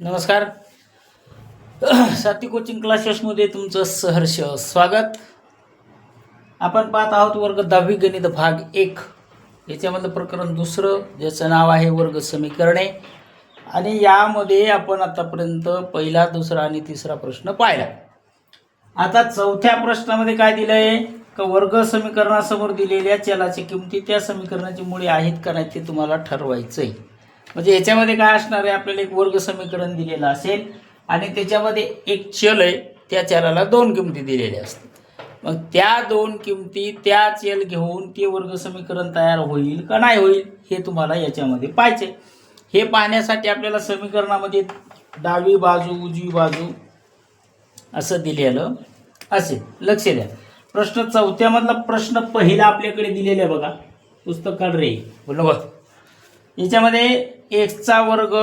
नमस्कार. साथी कोचिंग क्लासेसमध्ये तुमचं सहर्ष स्वागत. आपण पाहत आहोत वर्ग 10वी गणित भाग 1. याच्यामधलं प्रकरण दुसरं, ज्याचं नाव आहे वर्ग समीकरणे. आणि यामध्ये आपण आतापर्यंत पहिला, दुसरा आणि तिसरा प्रश्न पाहिला. आता चौथ्या प्रश्नामध्ये काय दिलं आहे का, वर्ग समीकरणासमोर दिलेल्या चलाची किमती त्या समीकरणाची मुळे आहेत का नाही ते तुम्हाला ठरवायचं आहे. म्हणजे याच्यामध्ये काय असणार आहे, आपल्याला एक वर्ग समीकरण दिलेलं असेल आणि त्याच्यामध्ये एक चल आहे, त्या चलाला दोन किमती दिलेल्या असतात. मग त्या दोन किमती त्या चल घेऊन ते वर्ग समीकरण तयार होईल का नाही होईल हे तुम्हाला याच्यामध्ये पाहायचे. हे पाहण्यासाठी आपल्याला समीकरणामध्ये डावी बाजू उजवी बाजू असं दिलेलं असेल. लक्ष द्या, प्रश्न चौथ्यामधला प्रश्न पहिला आपल्याकडे दिलेला आहे बघा, पुस्तक काढ रे बोल बघ. याच्यामध्ये एक्सचा वर्ग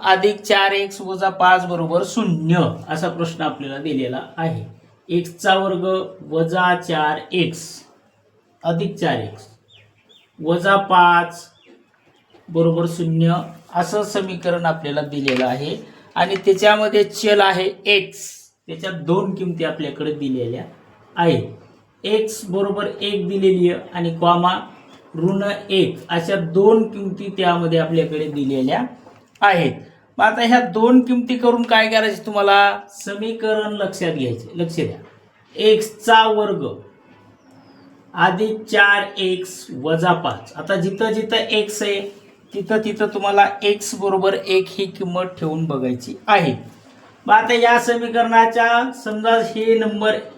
अधिक 4x वजा 5 बरोबर 0 असा प्रश्न आपल्याला दिलेला आहे. एक्सचा वर्ग वजा 4x अधिक 4x वजा 5 बरोबर 0 असं समीकरण आपल्याला दिलेलं आहे. आणि त्याच्यामध्ये चल आहे x, त्याच्यात दोन किमती आपल्याकडे दिलेल्या आहेत. x बरोबर 1 दिलेली आहे आणि कॉमा ऋण 1 अशा दोन किमती त्यामध्ये आपल्याकडे दिलेल्या आहेत. मग आता ह्या दोन किमती करून काय करायचे, तुम्हाला समीकरण लक्षात घ्यायचे. लक्ष द्या, एक्सचा वर्ग अधिक 4x वजा 5. आता जिथं जिथं x आहे तिथं तिथं तुम्हाला x बरोबर 1 ही किंमत ठेवून बघायची आहे. मग आता या समीकरणाच्या समजा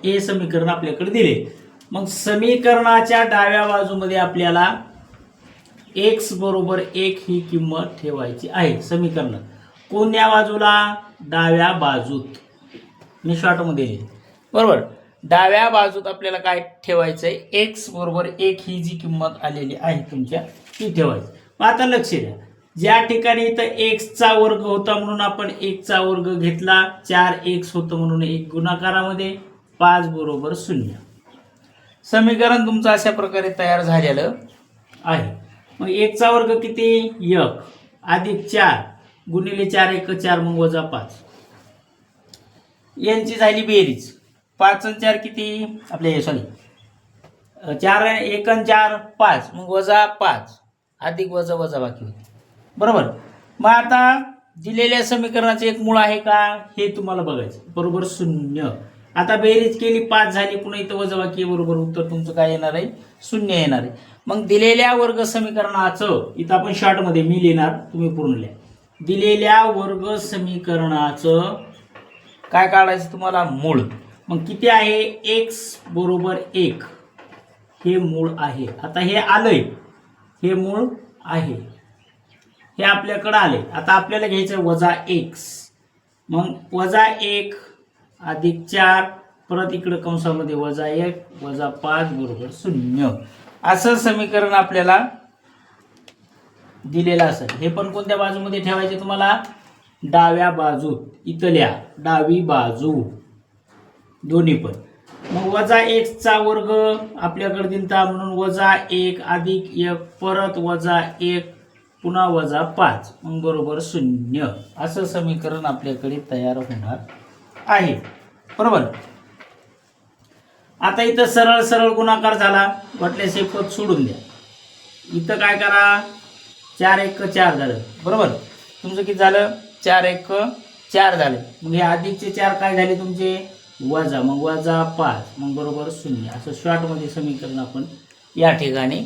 हे समीकरण आपल्याकडे दिले. मग समीकरणाच्या डाव्या बाजूमध्ये आपल्याला x बरोबर 1 ही किंमत ठेवायची आहे. समीकरण कोणत्या बाजूला, डाव्या बाजूत. मी शॉर्टमध्ये लिहिले बरोबर. डाव्या बाजूत आपल्याला काय ठेवायचं आहे, x बरोबर 1 ही जी किंमत आलेली आहे तुमच्या ती ठेवायची. मग आता लक्ष द्या, ज्या ठिकाणी इथं x वर्ग होता म्हणून आपण 1 वर्ग घेतला, 4x होतं म्हणून 1 गुणाकारामध्ये 5 बरोबर 0. समीकरण तुमचं अशा प्रकारे तयार झालेलं आहे. मग 1 वर्ग किती, 1 अधिक 4 गुणिले 4 1 4 मग वजा 5 यांची झाली बेरीज. 5 आणि 4 किती आपले 4 1 आणि 4 5 मग वजा 5 अधिक वजा वजा बाकी होते बरोबर. मग आता दिलेल्या समीकरणाचं एक मूळ आहे का हे तुम्हाला बघायचं. बरोबर 0. आता बेरीज केली 5 झाली, पुन्हा इथं वजाबाकी बरोबर उत्तर तुमचं काय येणार आहे, 0 येणार आहे. मग दिलेल्या वर्ग समीकरणाचं इथं आपण शॉर्टमध्ये मी लिहिणार, तुम्ही पूर्ण लिहा. दिलेल्या वर्ग समीकरणाचं काय काढायचं तुम्हाला, मूळ. मग किती आहे, x बरोबर 1 हे मूळ आहे. आता हे आलंय, हे मूळ आहे, हे आपल्याकडे आले. आता आपल्याला घ्यायचं वजा x. मग वजा 1 अधिक 4 परत इकडे कंसामध्ये वजा 1 वजा 5 बरोबर 0 असं समीकरण आपल्याला दिलेलं असेल. हे पण कोणत्या बाजूमध्ये ठेवायचे तुम्हाला, डाव्या बाजूत. इथल्या डावी बाजू दोन्ही पण. मग वजा x वर्ग आपल्याकडे दिलता म्हणून वजा 1 अधिक 1 परत वजा 1 पुन्हा वजा 5 मग बरोबर 0 असं समीकरण आपल्याकडे तयार होणार आहे बरोबर. आता इथं सरळ सरळ गुणाकार झाला, वाटल्यास हे पद सोडून द्या. इथं काय करा, 4 1 4 झालं बरोबर. तुमचं किती झालं, 4 1 4 झालं. मग हे अधिकचे 4 काय झाले तुमचे, वजा, मग वजा 5 मग बरोबर 0 असं शॉर्टमध्ये समीकरण आपण या ठिकाणी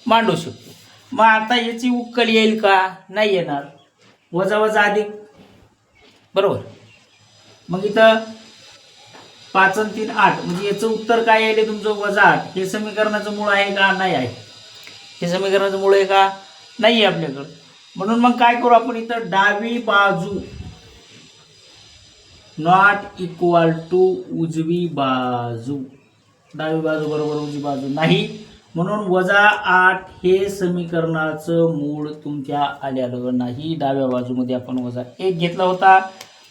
मांडू शकतो. मग आता याची उकल येईल का, नाही येणार. वजा वजा अधिक बरोबर. मग इथं 5 आणि 3 8 म्हणजे याचं उत्तर काय येईल तुमचं, वजा 8. हे समीकरणाचं मूळ आहे का, नाही आहे. हे समीकरणाचं मूळ आहे का, नाही आहे आपल्याकडं. म्हणून मग काय करू आपण, इथं डावी बाजू नॉट इक्वल टू उजवी बाजू. डावी बाजू बरोबर उजवी बाजू नाही, म्हणून वजा 8 हे समीकरणाचं मूळ तुमच्या आलेलं नाही. डाव्या बाजूमध्ये आपण वजा 1 घेतला होता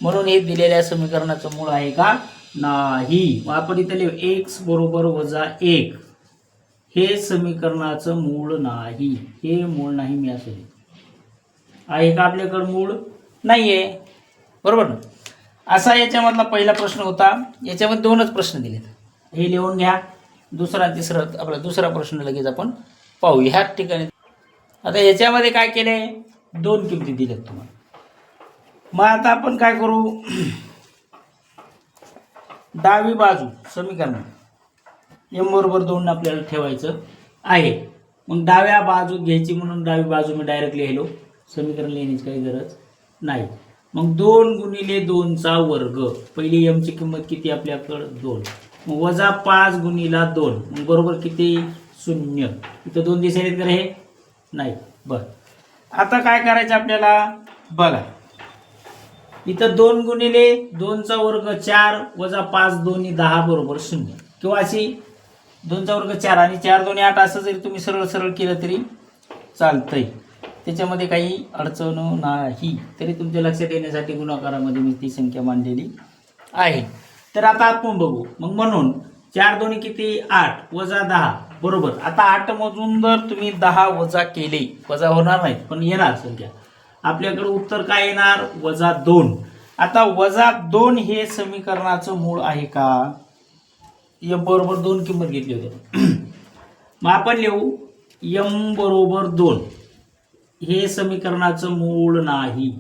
म्हणून हे दिलेल्या समीकरणाचं मूळ आहे का, नाही. मग आपण इथे लिहू x बरोबर वजा 1 हे समीकरणाचं मूळ नाही. हे मूळ नाही, मी असं आहे का आपल्याकडे मूळ नाहीये. बरोबर ना. असा याच्यामधला पहिला प्रश्न होता. याच्यामध्ये दोनच प्रश्न दिलेत, हे लिहून घ्या. दुसरा तिसरा आपला दुसरा प्रश्न लगेच आपण पाहू ह्याच ठिकाणी. आता याच्यामध्ये काय केले, दोन किमती दिल्यात तुम्हाला. मग आता आपण काय करू, डावी बाजू समीकरण m बरोबर 2 आपल्याला ठेवायचं आहे. मग डाव्या बाजू घ्यायची म्हणून डावी बाजू मी डायरेक्ट लिहिलो, समीकरण लिहिण्याची काही गरज नाही. मग 2 गुणिले 2चा वर्ग, पहिली m ची किंमत किती आपल्याकडं 2, मग वजा 5 गुणिला 2, मग बरोबर किती 0. इथं 2 दिसायलेत का हे नाही. बरं आता काय करायचं आपल्याला बघा, इथं 2 गुणिले 2चा वर्ग 4 वजा 5 दोन्ही 10 बरोबर 0, किंवा अशी 2चा वर्ग 4 आणि 4 दोन्ही 8 असं जरी तुम्ही सरळ सरळ केलं तरी चालतंय, त्याच्यामध्ये काही अडचण नाही. तरी तुमच्या लक्षात येण्यासाठी गुणाकारामध्ये मी ती संख्या मांडलेली आहे. तर आता आपण बघू. मग म्हणून 4 दोन्ही किती 8 वजा 10 बरोबर. आता 8 मधून जर तुम्ही 10 वजा केले, वजा होणार नाहीत पण येणार संख्या, आपल्याकडे उत्तर काय येणार वजा 2. आता वजा 2 हे समीकरणाचं मूळ आहे का, m बरोबर 2 किंमत घेतली होती. मग आपण लिहू m बरोबर 2 हे समीकरणाचं मूळ नाही.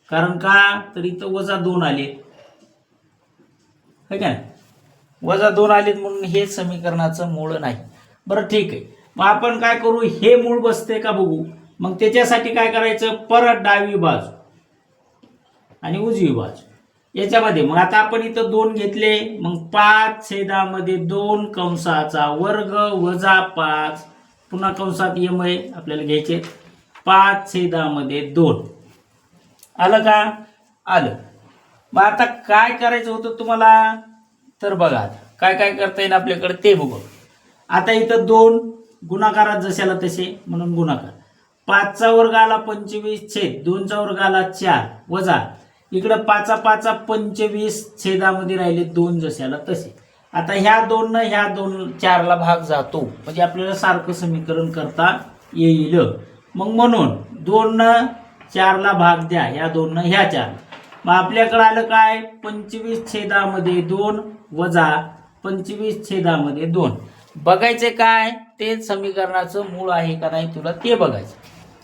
कारण का, तर इथं वजा 2 आले, है का, वजा 2 आलेत म्हणून हे समीकरणाचं मूळ नाही. बरं ठीक आहे, मग आपण काय करू, हे मूळ बसते का बघू. मग त्याच्यासाठी काय करायचं, परत डावी बाजू आणि उजवी बाजू याच्यामध्ये. मग आता आपण इथं 2 घेतले, मग 5/2 कंसाचा वर्ग वजा 5 पुन्हा कंसात m आहे आपल्याला घ्यायचे 5/2 आलं का, आलं. मग आता काय करायचं होतं तुम्हाला, तर बघा आता काय काय करता येईल आपल्याकडे ते बघू. आता इथं 2 गुणाकारात जशाला तसे म्हणून गुणाकार, 5चा वर्ग आला 25/2चा वर्ग आला 4 वजा इकडं 5 25 छेदामध्ये राहिले 2 जशाला तसे. आता ह्या 2 न ह्या 2 4ला भाग जातो, म्हणजे आपल्याला सारखं समीकरण करता येईल. मग म्हणून 2 न 4ला भाग द्या, ह्या 2 न ह्या 4. मग आपल्याकडे आलं काय 25/2 वजा 25/2. बघायचे काय, ते समीकरणाचं मूळ आहे का नाही तुला ते बघायचं.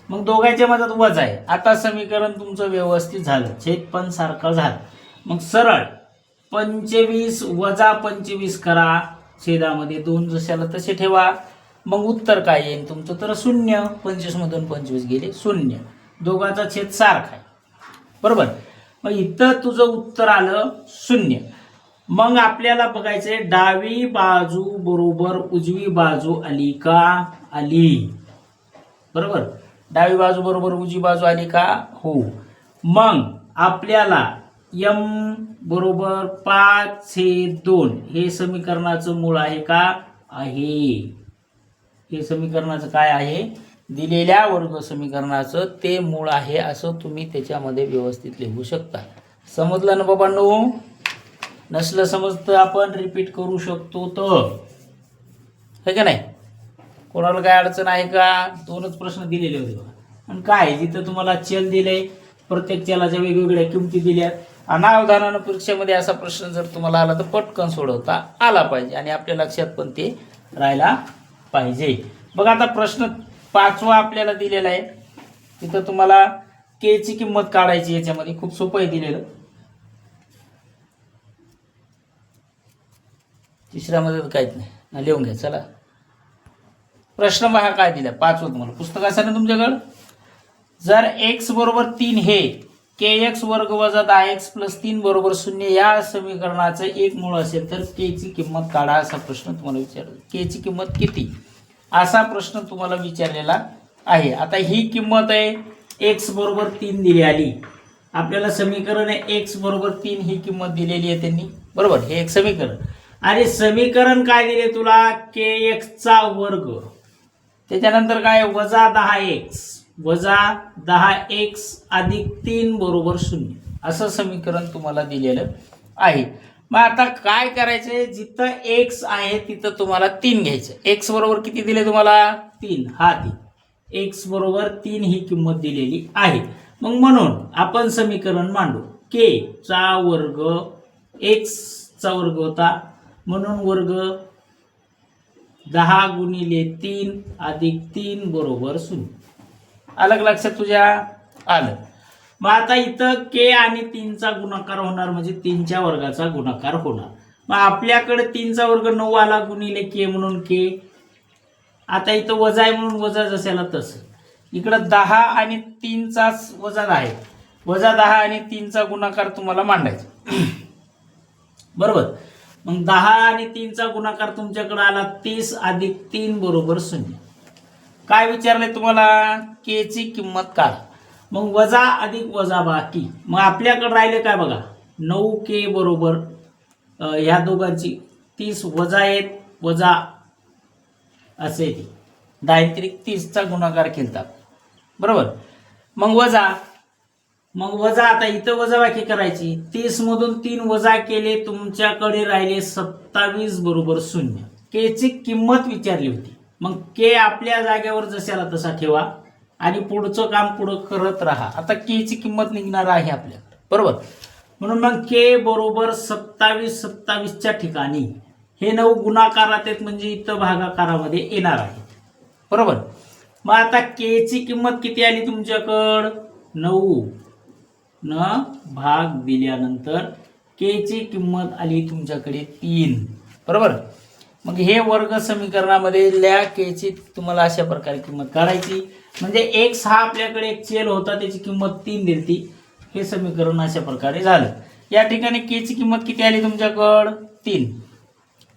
मग दोघांच्या मधात वजा आहे. आता समीकरण तुमचं व्यवस्थित झालं, छेद पण सारखं झालं. मग सरळ 25 वजा 25 करा, छेदामध्ये 2 जशाला तसे ठेवा. मग उत्तर काय येईल तुमचं, तर 0. 25 मधून 25 गेले 0. दोघांचा छेद सारखा आहे बरोबर. मग इथं तुझं उत्तर आलं 0. मग आपल्याला बघायचंय डावी बाजू बरोबर उजवी बाजू आली का, आली बरोबर. डावी बाजू बरोबर उजवी बाजू आली का, हो. मग आपल्याला m बरोबर 5/2 हे समीकरणाचं मूळ आहे का, आहे. हे समीकरणाचं काय आहे, दिलेल्या वर्ग समीकरणाचं ते मूळ आहे, असं तुम्ही त्याच्यामध्ये व्यवस्थित लिहू शकता. समजलं ना बाबांनो. नसलं समजतं आपण रिपीट करू शकतो तर, है का नाही. कोणाला काय अडचण आहे का, 2च प्रश्न दिलेले होते बघा. आणि काय जिथं तुम्हाला चल दिले, प्रत्येक चलाच्या वेगवेगळ्या किमती दिल्यात. अनावधानानं परीक्षेमध्ये असा प्रश्न जर तुम्हाला आला तर पटकन सोडवता आला पाहिजे आणि आपल्या लक्षात पण ते राहायला पाहिजे. बघा आता प्रश्न 5वा आपल्याला दिलेला आहे. तिथं तुम्हाला k ची किंमत काढायची, याच्यामध्ये खूप सोपं आहे दिलेलं. तिसऱ्यामध्ये काहीच नाही, लिहून घ्या. चला प्रश्न पहा काय दिला 5वा तुम्हाला पुस्तक असेल ना तुमच्याकडं. जर x बरोबर 3 हे kx वर्ग वजा 10x प्लस 3 बरोबर 0 या समीकरणाचं एक मूळ असेल तर k ची किंमत काढा, असा प्रश्न तुम्हाला विचारला. k ची किंमत किती, असा प्रश्न तुम्हाला विचारलेला आहे. आता ही किंमत आहे x बरोबर 3 दिली आली. आपल्याला समीकरण आहे x बरोबर 3 ही किंमत दिलेली आहे त्यांनी बरोबर. हे एक समीकरण आणि समीकरण काय दिले तुला, kx चा वर्ग, त्याच्यानंतर काय वजा 10x वजा 10x अधिक 3 बरोबर 0 असं समीकरण तुम्हाला दिलेलं आहे. मग आता काय करायचंय, जिथं x आहे तिथं तुम्हाला 3 घ्यायचं. x बरोबर किती दिले तुम्हाला 3, हा 3. x बरोबर 3 ही किंमत दिलेली आहे. मग म्हणून आपण समीकरण मांडू के चा वर्ग एक्स चा वर्ग होता, म्हणून वर्ग 10 गुणिले 3 अधिक 3 बरोबर 0. अलग लक्षात तुझ्या आलं. मग आता इथं के आणि 3 चा गुणाकार होणार, म्हणजे 3 च्या वर्गाचा गुणाकार होणार. मग आपल्याकडे 3 चा वर्ग 9 आला गुणिले के म्हणून के. आता इथं वजा आहे म्हणून वजा जसाला तसं. इकडं 10 आणि 3 चा वजा आहे, वजा 10 आणि 3 चा गुणाकार तुम्हाला मांडायचा. बरोबर. मग 10 आणि 3 चा गुणाकार तुमच्याकडे आला 30 अधिक 3 बरोबर 0. काय विचारले तुम्हाला? के ची किंमत काढा. मग वजा अधिक वजा बाकी. मग आपल्याकडे राहिले काय बघा, 9k बरोबर ह्या दोघांची 30 वजा 1 वजा असे ती 10 त्रिक 30 चा गुणाकार केलता. बरोबर. मग वजा आता इथं वजाबाकी करायची. 30 मधून 3 वजा केले, तुमच्याकडे राहिले 27 बरोबर 0. के ची किंमत विचारली होती. मग के आपल्या जागेवर जशाला तसा ठेवा आणि पुढचं काम पुढं करत राहा. आता के ची किंमत निघणार आहे आपल्याकडे. बरोबर. म्हणून मग के बरोबर 27 च्या ठिकाणी हे 9 गुणाकारात आहेत, म्हणजे इथं भागाकारामध्ये येणार आहे. बरोबर. मग आता के ची किंमत किती आली तुमच्याकडं? 9 न भाग दिल्यानंतर के ची किंमत आली तुमच्याकडे 3. बरोबर. मग हे वर्ग समीकरणामध्ये के ची तुम्हाला अशा प्रकारे किंमत काढायची. म्हणजे एक्स हा आपल्याकडे एक चल होता, त्याची किंमत 3 दिली. हे समीकरण अशा प्रकारे झालं. या ठिकाणी के ची किंमत किती आली तुमच्याकडं? 3.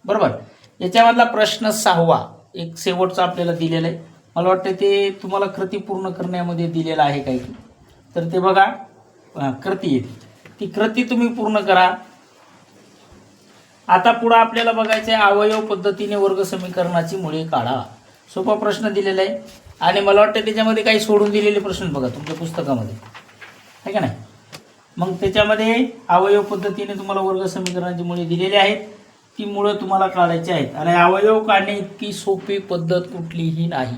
बरोबर. याच्यामधला प्रश्न 6वा एक शेवटचा आपल्याला दिलेला आहे. मला वाटतं ते तुम्हाला कृती पूर्ण करण्यामध्ये दिलेला आहे काही, तर ते बघा कृती येते, ती कृती तुम्ही पूर्ण करा. आता पुढे आपल्याला बघायचं आहे अवयव पद्धतीने वर्ग समीकरणाची मुळे काढा. सोपा प्रश्न दिलेला आहे आणि मला वाटतं त्याच्यामध्ये काही सोडून दिलेले प्रश्न बघा तुमच्या पुस्तकामध्ये आहे का नाही. मग त्याच्यामध्ये अवयव पद्धतीने तुम्हाला वर्ग समीकरणाची मुळे दिलेली आहेत, ती मुळे तुम्हाला काढायची आहेत. आणि अवयव काढणे इतकी सोपी पद्धत कुठलीही नाही.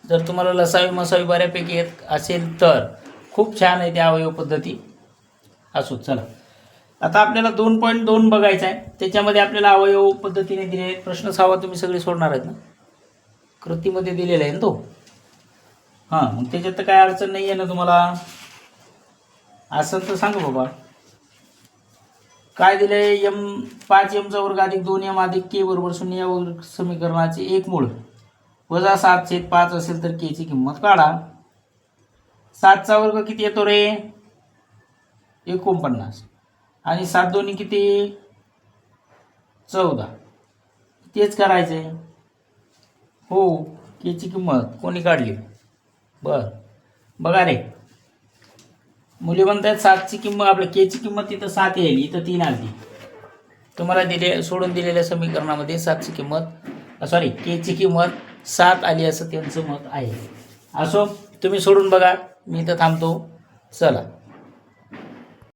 जर तुम्हाला लसावी मसावी बऱ्यापैकी येत असेल तर खूप छान आहे त्या अवयव पद्धती. असो चला, आता आपल्याला 2.2 बघायचा आहे. त्याच्यामध्ये आपल्याला अवयव पद्धतीने दिले प्रश्न 6वा तुम्ही सगळे सोडणार आहेत ना, कृतीमध्ये दिलेला आहे ना तो. हां, मग त्याच्यात तर काय अडचण नाही आहे ना तुम्हाला? असं तर सांगा बाबा. काय दिलंय? 5m चा वर्ग अधिक 2m अधिक k बरोबर 0 या वर्ग समीकरणाचे एक मूळ वजा 7/5 असेल तर के ची किंमत काढा. 7 चा वर्ग किती येतो रे? 49. आणि 7 दोन्ही किती? 14. तेच करायचंय. हो, के ची किंमत कोणी काढली? बघा रे, मुली म्हणतात 7 ची किंमत, आपल्या के ची किंमत तिथं 7 येईल, इथं 3 आली. तुम्हाला सोडून दिलेल्या समीकरणामध्ये 7 ची किंमत के ची किंमत 7 आली असं त्यांचं मत आहे. असो, तुम्ही सोडून बघा, मी इथं थांबतो. चला.